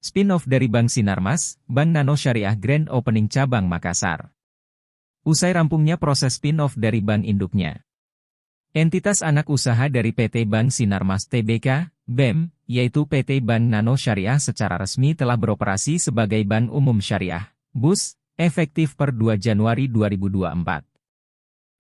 Spin-off dari Bank Sinarmas, Bank Nano Syariah Grand Opening Cabang Makassar. Usai rampungnya proses spin-off dari bank induknya. Entitas anak usaha dari PT Bank Sinarmas Tbk, BEM, yaitu PT Bank Nano Syariah secara resmi telah beroperasi sebagai Bank Umum Syariah, BUS, efektif per 2 Januari 2024.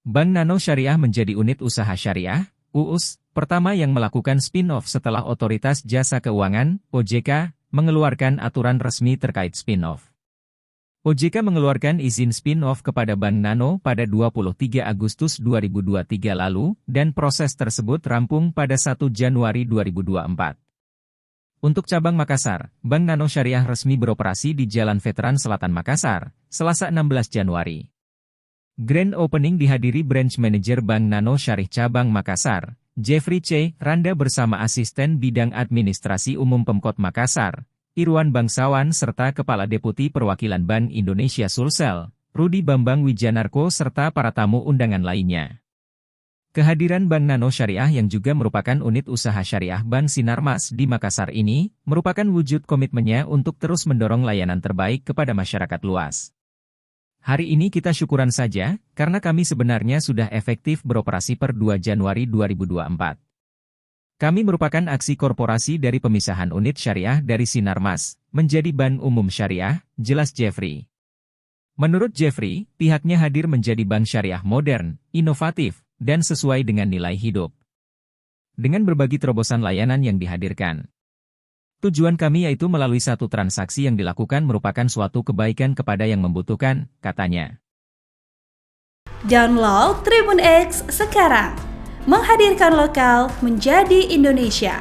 Bank Nano Syariah menjadi unit usaha syariah, UUS, pertama yang melakukan spin-off setelah Otoritas Jasa Keuangan, OJK, mengeluarkan aturan resmi terkait spin-off. OJK mengeluarkan izin spin-off kepada Bank Nano pada 23 Agustus 2023 lalu, dan proses tersebut rampung pada 1 Januari 2024. Untuk cabang Makassar, Bank Nano Syariah resmi beroperasi di Jalan Veteran Selatan Makassar, Selasa 16 Januari. Grand Opening dihadiri Branch Manager Bank Nano Syariah Cabang Makassar, Jeffrey C. Randa bersama Asisten Bidang Administrasi Umum Pemkot Makassar, Irwan Bangsawan serta Kepala Deputi Perwakilan Bank Indonesia Sulsel, Rudi Bambang Wijanarko serta para tamu undangan lainnya. Kehadiran Bank Nano Syariah yang juga merupakan unit usaha syariah Bank Sinarmas di Makassar ini, merupakan wujud komitmennya untuk terus mendorong layanan terbaik kepada masyarakat luas. Hari ini kita syukuran saja, karena kami sebenarnya sudah efektif beroperasi per 2 Januari 2024. Kami merupakan aksi korporasi dari pemisahan unit syariah dari Sinarmas, menjadi Bank Umum Syariah, jelas Jeffrey. Menurut Jeffrey, pihaknya hadir menjadi bank syariah modern, inovatif, dan sesuai dengan nilai hidup. Dengan berbagi terobosan layanan yang dihadirkan. Tujuan kami yaitu melalui satu transaksi yang dilakukan merupakan suatu kebaikan kepada yang membutuhkan, katanya. Download Tribun X sekarang, menghadirkan lokal menjadi Indonesia.